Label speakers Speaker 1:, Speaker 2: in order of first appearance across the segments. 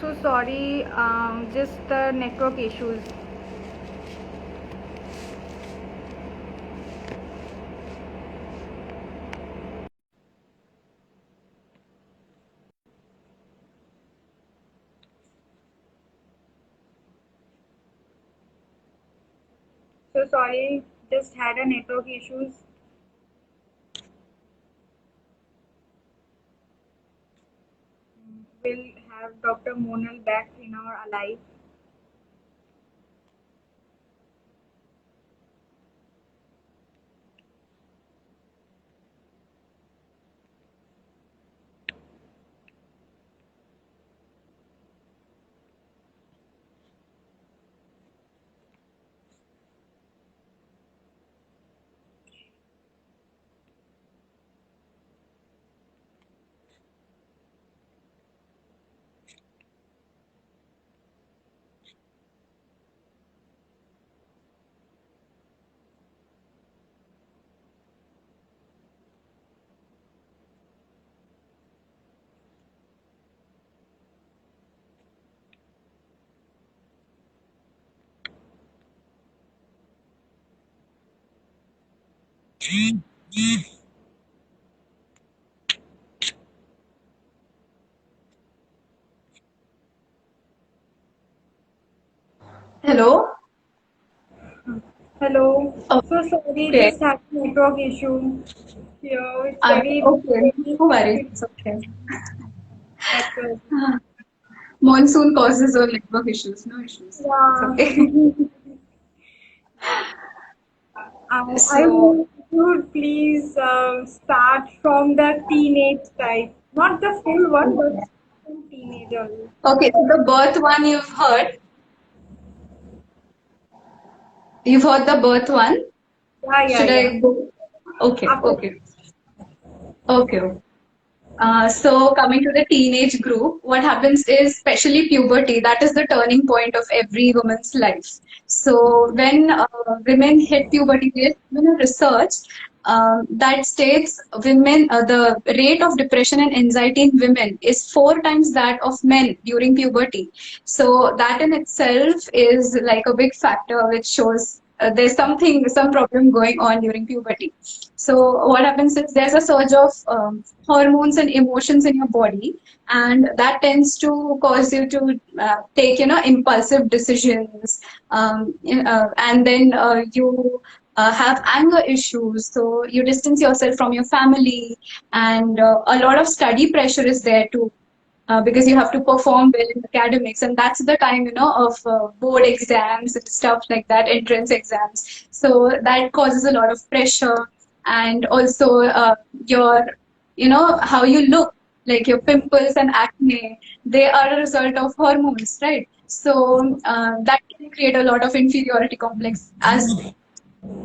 Speaker 1: So sorry, just the network issues. So sorry, just had a network issues. We'll have Dr. Monal back in our alive.
Speaker 2: Hello.
Speaker 1: Hello.
Speaker 2: Oh,
Speaker 1: So sorry,
Speaker 2: okay.
Speaker 1: just had a network issue. Here it's
Speaker 2: Okay.
Speaker 1: very
Speaker 2: No worries. It's okay.
Speaker 1: network.
Speaker 2: Monsoon causes all network issues. No issues. It's
Speaker 1: Yeah.
Speaker 2: okay.
Speaker 1: I
Speaker 2: So,
Speaker 1: would please start from the teenage type, not the full one, but from teenager.
Speaker 2: okay. So the birth one you've heard. You've heard the birth one.
Speaker 1: Yeah, yeah,
Speaker 2: Should
Speaker 1: yeah.
Speaker 2: I go? Okay.
Speaker 1: After
Speaker 2: Okay. Okay. So coming to the teenage group, what happens is, especially puberty, that is the turning point of every woman's life. So when women hit puberty, there's been a research that states the rate of depression and anxiety in women is 4 times that of men during puberty. So that in itself is like a big factor which shows there's some problem going on during puberty. So what happens is there's a surge of hormones and emotions in your body, and that tends to cause you to take impulsive decisions, and then you have anger issues. So you distance yourself from your family, and a lot of study pressure is there too. Because you have to perform well in academics, and that's the time of board exams and stuff like that, entrance exams. So that causes a lot of pressure, and also your how you look, like your pimples and acne, they are a result of hormones, right? So that can create a lot of inferiority complex as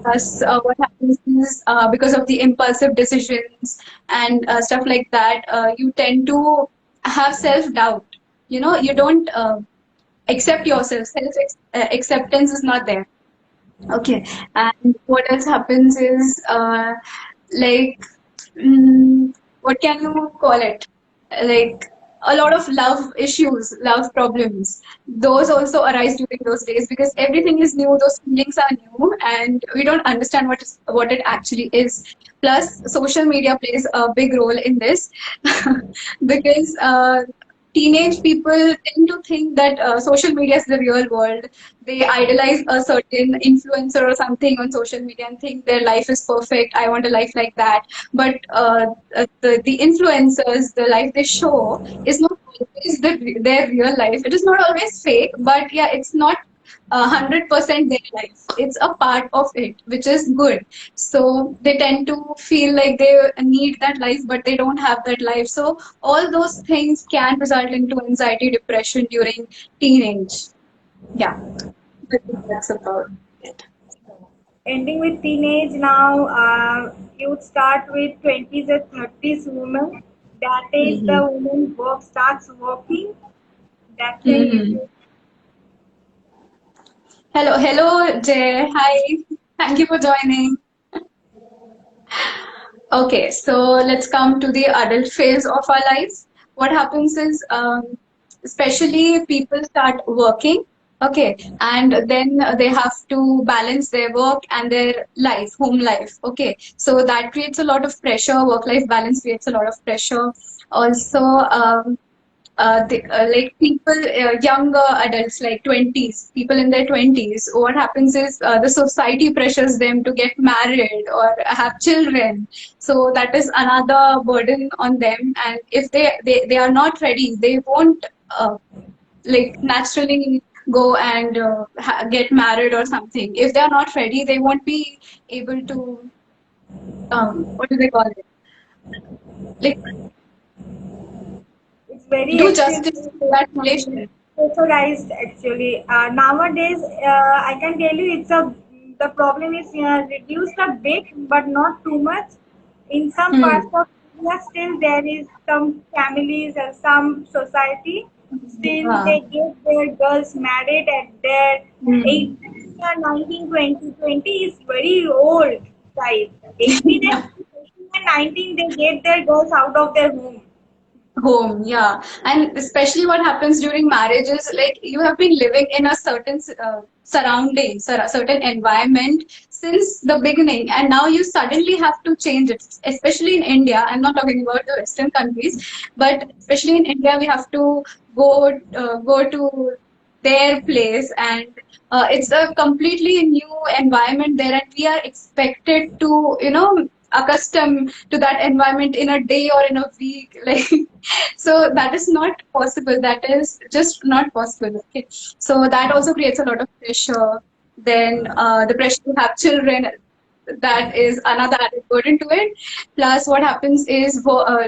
Speaker 2: Plus, what happens is because of the impulsive decisions and stuff like that, you tend to have self doubt. You don't accept yourself. Self acceptance is not there. Okay. And what else happens is like, what can you call it? Like a lot of love issues, love problems. Those also arise during those days because everything is new. Those feelings are new, and we don't understand what it actually is. Plus, social media plays a big role in this because teenage people tend to think that social media is the real world. They idolize a certain influencer or something on social media and think their life is perfect. I want a life like that. But the influencers, the life they show is not always their real life. It is not always fake, but yeah, it's not 100% their life. It's a part of it, which is good. So they tend to feel like they need that life, but they don't have that life. So all those things can result into anxiety, depression during teenage. Yeah, I think that's about it.
Speaker 1: ending with teenage now, youth start with 20s and 30s women. That is the
Speaker 2: Mm-hmm.
Speaker 1: woman work starts working. That's an
Speaker 2: Mm-hmm.
Speaker 1: issue.
Speaker 2: Hello, Jay. Hi. Thank you for joining. Okay, so let's come to the adult phase of our lives. What happens is especially people start working. Okay, and then they have to balance their work and their life, home life. Okay, so that creates a lot of pressure. Work-life balance creates a lot of pressure. Also, like people, younger adults, like 20s, people in their 20s, what happens is the society pressures them to get married or have children. So that is another burden on them. And if they are not ready, they won't like naturally go and get married or something. If they are not ready, they won't be able to, what do they call it? Like,
Speaker 1: It's very
Speaker 2: do
Speaker 1: actually
Speaker 2: justice to that relation.
Speaker 1: pressurized actually. Nowadays, I can tell you the problem is reduced a bit, but not too much. In some
Speaker 2: Hmm.
Speaker 1: parts of India, still there is some families and some society still
Speaker 2: Yeah.
Speaker 1: they get their girls married at their
Speaker 2: Hmm.
Speaker 1: 18 or 19, 20. 20 is very old type. 18 and 19 they get their girls out of their home.
Speaker 2: Home, yeah. And especially what happens during marriage is like you have been living in a certain surrounding, certain environment since the beginning, and now you suddenly have to change it. Especially in India, I'm not talking about the Western countries, but especially in India, we have to go to their place, and it's a completely new environment there, and we are expected to, accustom to that environment in a day or in a week. Like, so that is not possible. That is just not possible. Okay. So that also creates a lot of pressure. Then the pressure to have children, that is another added burden to it. Plus, what happens is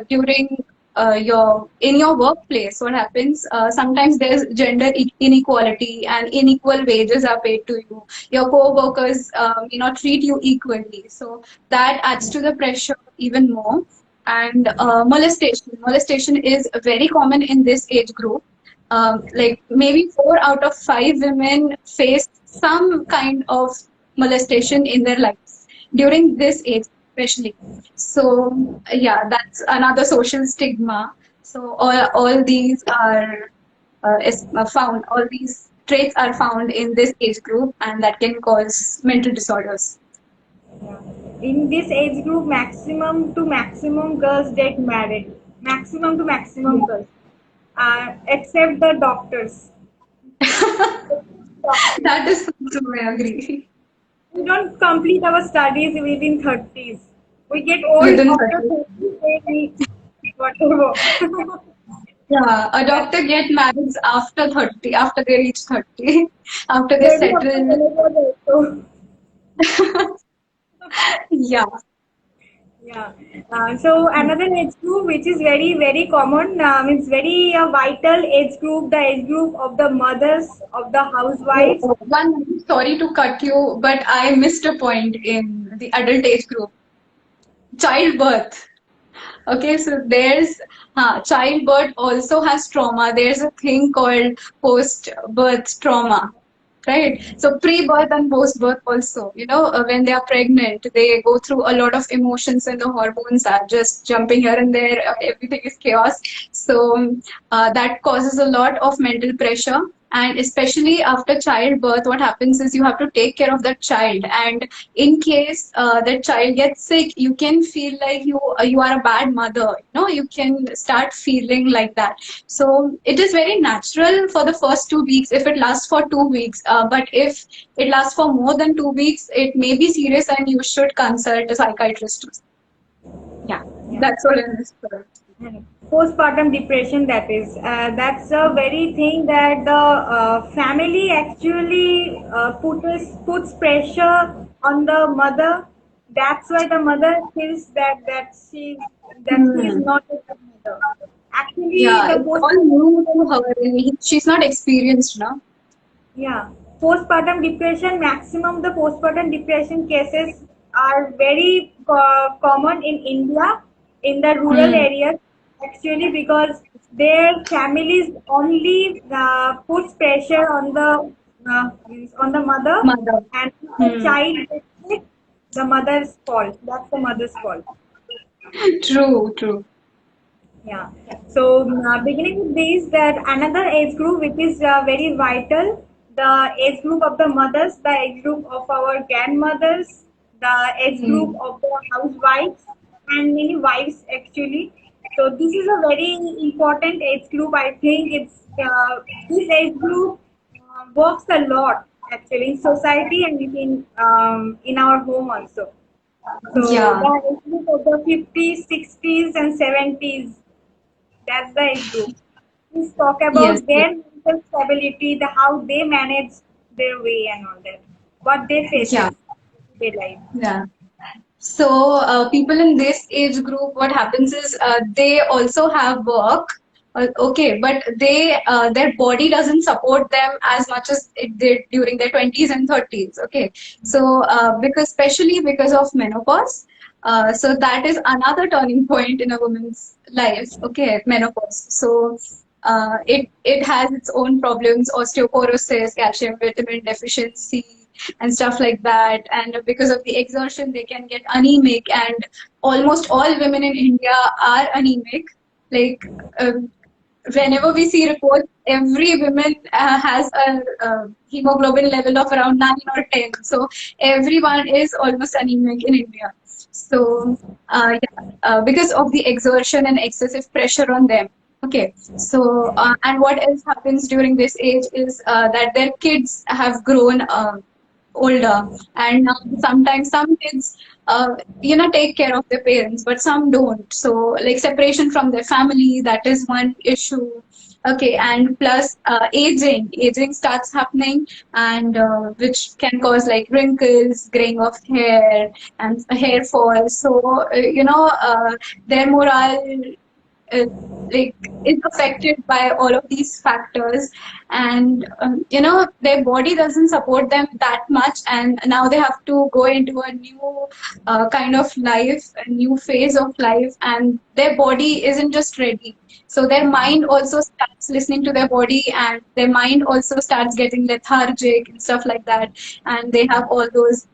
Speaker 2: during your in your workplace, what happens sometimes there's gender inequality and unequal wages are paid to you. Your co-workers may not treat you equally, so that adds to the pressure even more. And molestation is very common in this age group. Like maybe 4 out of 5 women face some kind of molestation in their lives during this age, especially. So yeah, that's another social stigma. So all these are found. All these traits are found in this age group, and that can cause mental disorders.
Speaker 1: Yeah. In this age group, maximum to maximum girls get married. Maximum to maximum girls, except the doctors. Doctors.
Speaker 2: That is so true. I agree.
Speaker 1: We don't complete our studies within 30s. We get old
Speaker 2: Within
Speaker 1: after
Speaker 2: 30.
Speaker 1: 30s. We whatever.
Speaker 2: Yeah, a
Speaker 1: That's
Speaker 2: doctor get married after 30, after they reach 30, after they
Speaker 1: maybe after
Speaker 2: settle.
Speaker 1: menopause also.
Speaker 2: Yeah.
Speaker 1: Yeah. So another age group which is very very common means very vital age group, the age group of the mothers of the housewives.
Speaker 2: One minute, sorry to cut you, but I missed a point in the adult age group. Childbirth. Okay, so there's childbirth also has trauma. There's a thing called post-birth trauma, right? So pre-birth and post-birth also, when they are pregnant, they go through a lot of emotions and the hormones are just jumping here and there. Everything is chaos. So that causes a lot of mental pressure. And especially after childbirth, what happens is you have to take care of that child. And in case that child gets sick, you can feel like you are a bad mother. You can start feeling like that. So it is very natural for the first 2 weeks if it lasts for 2 weeks. But if it lasts for more than 2 weeks, it may be serious and you should consult a psychiatrist. Yeah,
Speaker 1: Yeah.
Speaker 2: that's all in this.
Speaker 1: Postpartum depression, that's a very thing that the family actually puts pressure on the mother. That's why the mother feels that she is
Speaker 2: Hmm.
Speaker 1: not a good mother. Actually,
Speaker 2: Yeah,
Speaker 1: the
Speaker 2: it's all
Speaker 1: postpartum
Speaker 2: new to her.
Speaker 1: depression,
Speaker 2: She's not experienced, no?
Speaker 1: yeah, postpartum depression, maximum the postpartum depression cases are very common in India, in the rural
Speaker 2: Hmm.
Speaker 1: areas, actually, because their families only puts pressure on the mother,
Speaker 2: Mother.
Speaker 1: and if the
Speaker 2: Hmm.
Speaker 1: child gets sick, the mother's fault. That's the mother's fault.
Speaker 2: True, true.
Speaker 1: Yeah. So beginning with this, that another age group which is very vital, the age group of the mothers, the age group of our grandmothers, the age group
Speaker 2: Hmm.
Speaker 1: of the housewives, and many wives actually. So this is a very important age group. I think it's this age group works a lot actually in society and in our home also. So
Speaker 2: Yeah.
Speaker 1: the age group of the 50s, 60s, and 70s, that's the age group. Please talk
Speaker 2: Yes.
Speaker 1: about their mental stability, the how they manage their way and all that, what they
Speaker 2: Yeah.
Speaker 1: faces in their life.
Speaker 2: Yeah. So, people in this age group, what happens is they also have work, okay, but their body doesn't support them as much as it did during their 20s and 30s, okay. So, because especially because of menopause, so that is another turning point in a woman's life, okay, menopause. So, it has its own problems, osteoporosis, calcium, vitamin deficiency, and stuff like that. And because of the exertion, they can get anemic, and almost all women in India are anemic. Like, um, whenever we see reports, every woman has a hemoglobin level of around 9 or 10. So everyone is almost anemic in India. So, yeah, because of the exertion and excessive pressure on them. Okay, so and what else happens during this age is that their kids have grown older, and sometimes some kids take care of their parents, but some don't. So like separation from their family, that is one issue. Okay, and plus aging starts happening, and which can cause like wrinkles, graying of hair, and hair fall. So their morale uh, like is affected by all of these factors, and their body doesn't support them that much, and now they have to go into a new kind of life, a new phase of life, and their body isn't just ready. So their mind also starts listening to their body, and their mind also starts getting lethargic and stuff like that, and they have all those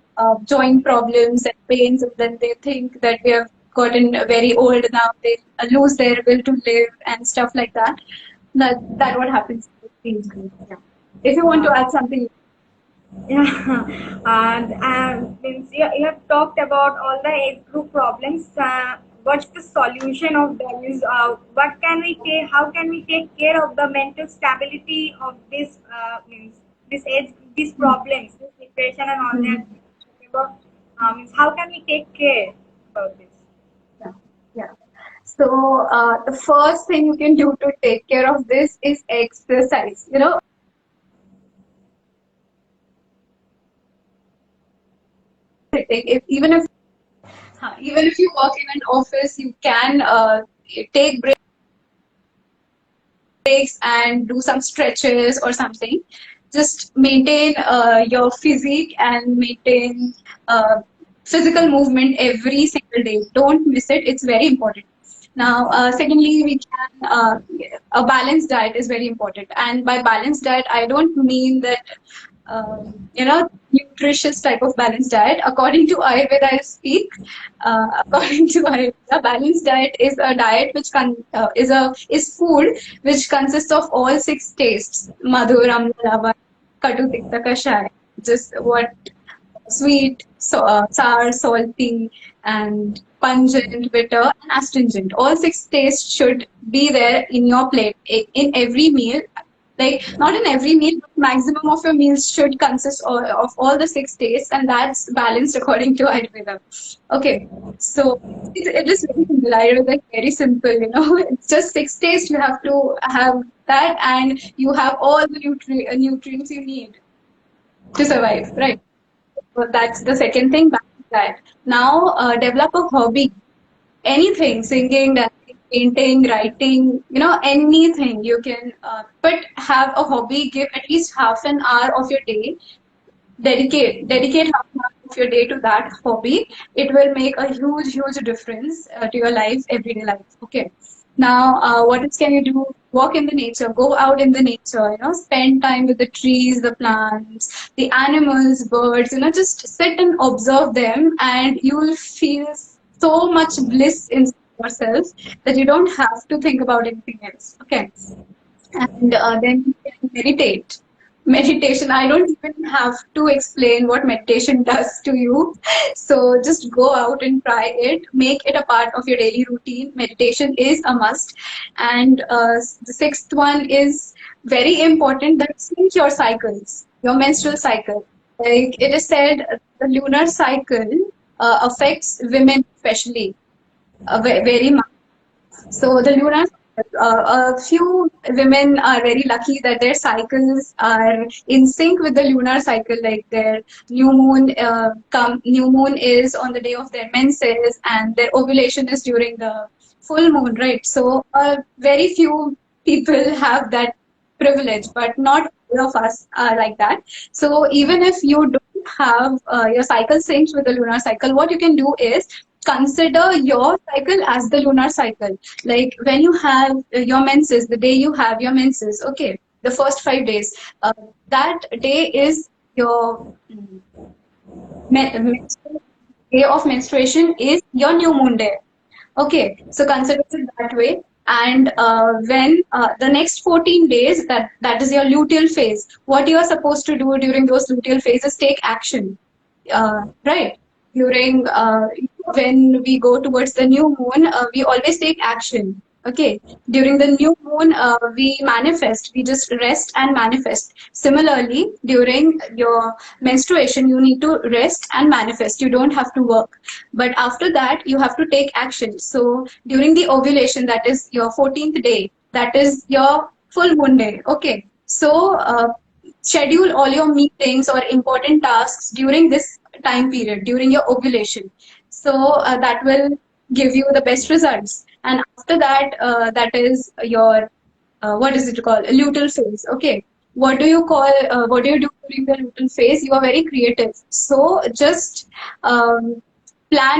Speaker 2: joint problems and pains, and then they think that they have gotten very old now, they lose their will to live and stuff like that. That what happens with these groups. Yeah. If you want to
Speaker 1: Yeah.
Speaker 2: add something.
Speaker 1: Yeah, and means you have talked about all the age group problems. What's the solution of them? Is what can we take? How can we take care of the mental stability of this means this age, these problems, this depression and all that?
Speaker 2: Mhm.
Speaker 1: About, means how can we take care about this?
Speaker 2: Yeah. Yeah. So the first thing you can do to take care of this is exercise. If, even if you work in an office, you can take breaks and do some stretches or something. Just maintain your physique and maintain physical movement every single day. Don't miss it. It's very important. Now, secondly, we can a balanced diet is very important. And by balanced diet, I don't mean that nutritious type of balanced diet. According to Ayurveda, I speak. According to Ayurveda, balanced diet is a diet which is food which consists of all six tastes: madhur, amla, lava, katu, tikta, kashaya. Just what sweet, sour, salty, and pungent, bitter, and astringent. All six tastes should be there in your plate in every meal. Like not in every meal, but maximum of your meals should consist of all the six tastes, and that's balanced according to Ayurveda. Okay, so it is very simple. Ayurveda is very simple. It's just six tastes. You have to have that, and you have all the nutrients you need to survive, right? So that's the second thing. Back to that. Now, develop a hobby. Anything, singing, dancing, painting, writing, anything you can. But have a hobby. Give at least half an hour of your day. Dedicate half an hour of your day to that hobby. It will make a huge difference to your life, everyday life. Okay. Now, what else can you do? Walk in the nature, go out in the nature, spend time with the trees, the plants, the animals, birds, just sit and observe them, and you will feel so much bliss inside. yourself that you don't have to think about anything else. Okay. And then you can meditate. Meditation, I don't even have to explain what meditation does to you. So just go out and try it. Make it a part of your daily routine. Meditation is a must. And the sixth one is very important, that sync your cycles, your menstrual cycle. Like it is said, the lunar cycle affects women especially very much. So the lunar, a few women are very lucky that their cycles are in sync with the lunar cycle. Like their new moon is on the day of their menses, and their ovulation is during the full moon, right? So very few people have that privilege, but not all of us are like that. So even if you don't have your cycle synced with the lunar cycle, what you can do is consider your cycle as the lunar cycle. Like when you have your menses, the day you have your menses, okay, the first 5 days, that day is your day of menstruation is your new moon day. Okay, so consider it that way. And when the next 14 days, that is your luteal phase, what you are supposed to do during those luteal phases, take action, right? During when we go towards the new moon, we always take action. Okay, during the new moon, we manifest. We just rest and manifest. Similarly, during your menstruation, you need to rest and manifest. You don't have to work. But after that, you have to take action. So during the ovulation, that is your 14th day, that is your full moon day. Okay, so schedule all your meetings or important tasks during this time period, during your ovulation. So that will give you the best results. And after that, that is your, what is it called? Luteal phase. Okay. What do you do during the luteal phase? You are very creative. So just plan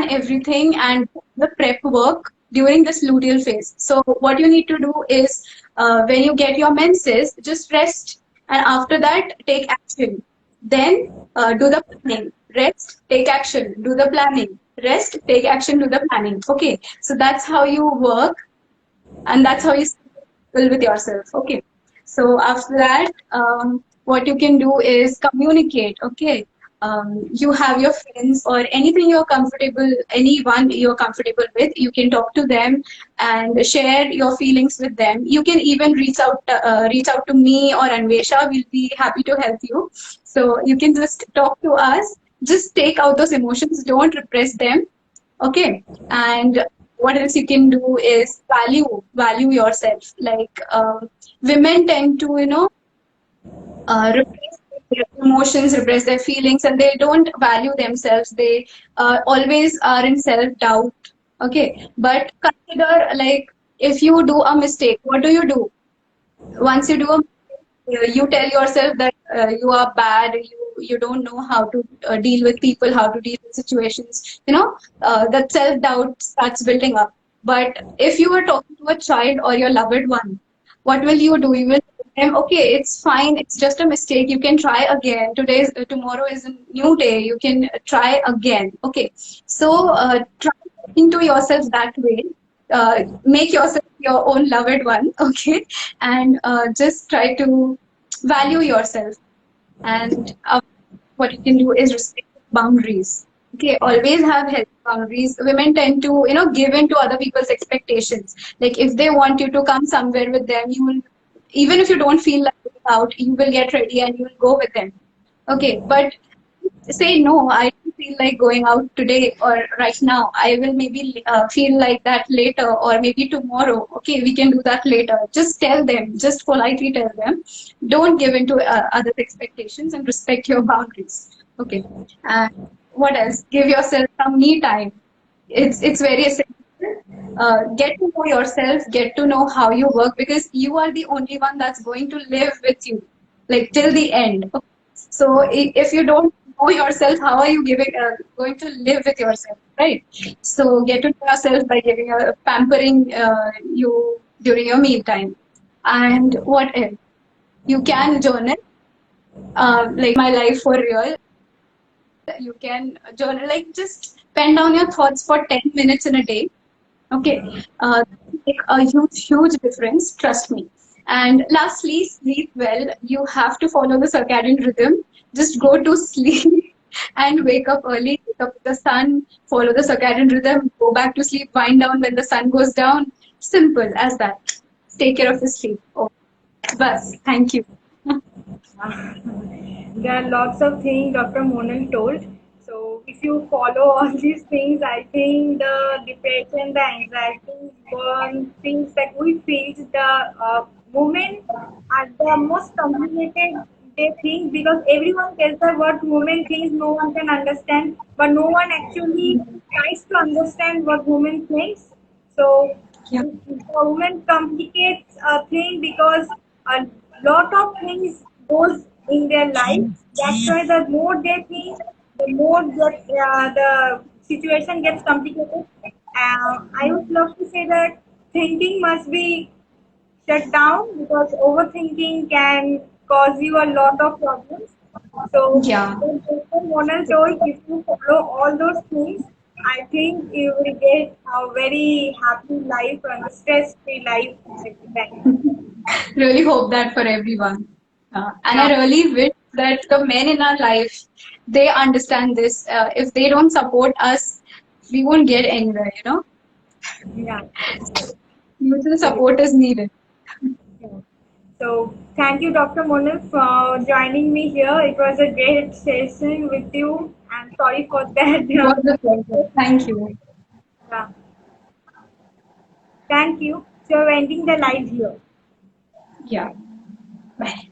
Speaker 2: everything and do the prep work during this luteal phase. So what you need to do is when you get your menses, just rest, and after that take action. Then do the planning. Rest, take action, do the planning. Rest, take action, do the planning. Okay, so that's how you work, and that's how you will with yourself. Okay, so after that, what you can do is communicate. Okay, you have your friends or anything you're comfortable, anyone you're comfortable with, you can talk to them and share your feelings with them. You can even reach out to me or Anvesha. We'll be happy to help you. So you can just talk to us. Just take out those emotions. Don't repress them. Okay, and what else you can do is value yourself. Like women tend to repress their emotions, repress their feelings, and they don't value themselves. They always are in self doubt. Okay, but consider, like, if you do a mistake, what do? Once you do a mistake, you tell yourself that you are bad, you don't know how to deal with people, how to deal with situations, that self doubt starts building up. But if you are talking to a child or your loved one, what will you do? You will tell them, okay, it's fine, it's just a mistake, you can try again. Tomorrow is a new day, you can try again. Okay, so try talking to yourself that way. Make yourself your own loved one. Okay, and just try to value yourself. And what you can do is respect boundaries. Okay, always have healthy boundaries. Women tend to, give in to other people's expectations. Like if they want you to come somewhere with them, you will, even if you don't feel like going out, you will get ready and you will go with them. Okay, but say no, I don't feel like going out today or right now. I will maybe feel like that later or maybe tomorrow. Okay, we can do that later. Just tell them, just politely tell them. Don't give in to others' expectations and respect your boundaries. Okay, and what else? Give yourself some me time. It's very essential. Get to know yourself, get to know how you work, because you are the only one that's going to live with you, like till the end. So if you don't know yourself, how are you going to live with yourself, right? So get to know yourself by giving pampering you during your meal time. And what else? You can journal, like my life for real. You can journal, like just pen down your thoughts for 10 minutes in a day. Okay, make a huge difference, trust me. And lastly, sleep well. You have to follow the circadian rhythm. Just go to sleep and wake up early, wake up with the sun, follow the circadian rhythm, go back to sleep, wind down when the sun goes down. Simple as that. Take care of your sleep. Oh, bus. Thank you.
Speaker 1: There are lots of things Dr. Monal told. So if you follow all these things, I think the depression, the anxiety, burn, things that we face, the women are the most complicated they think because everyone tells her what women thinks no one can understand, but no one actually tries to understand what women thinks. So
Speaker 2: Yeah.
Speaker 1: the woman complicates a thing because a lot of things goes in their life. That's why the more they think, the more the situation gets complicated. I would love to say that thinking must be shut down because overthinking can cause you a lot of problems. So,
Speaker 2: Yeah.
Speaker 1: when Dr. Monal told if you follow all those things, I think you will get a very happy life and a stress-free life at the time.
Speaker 2: Really hope that for everyone. And
Speaker 1: Yeah,
Speaker 2: I really wish that the men in our life, they understand this. If they don't support us, we won't get anywhere, you know?
Speaker 1: yeah.
Speaker 2: Mutual
Speaker 1: So,
Speaker 2: support is needed.
Speaker 1: yeah. So, thank you, Dr. Monal, for joining me here. It was a great session with you. I'm sorry for that.
Speaker 2: It was a pleasure. Thank you.
Speaker 1: Yeah. Thank you. So, we're ending the live here.
Speaker 2: Yeah. Bye.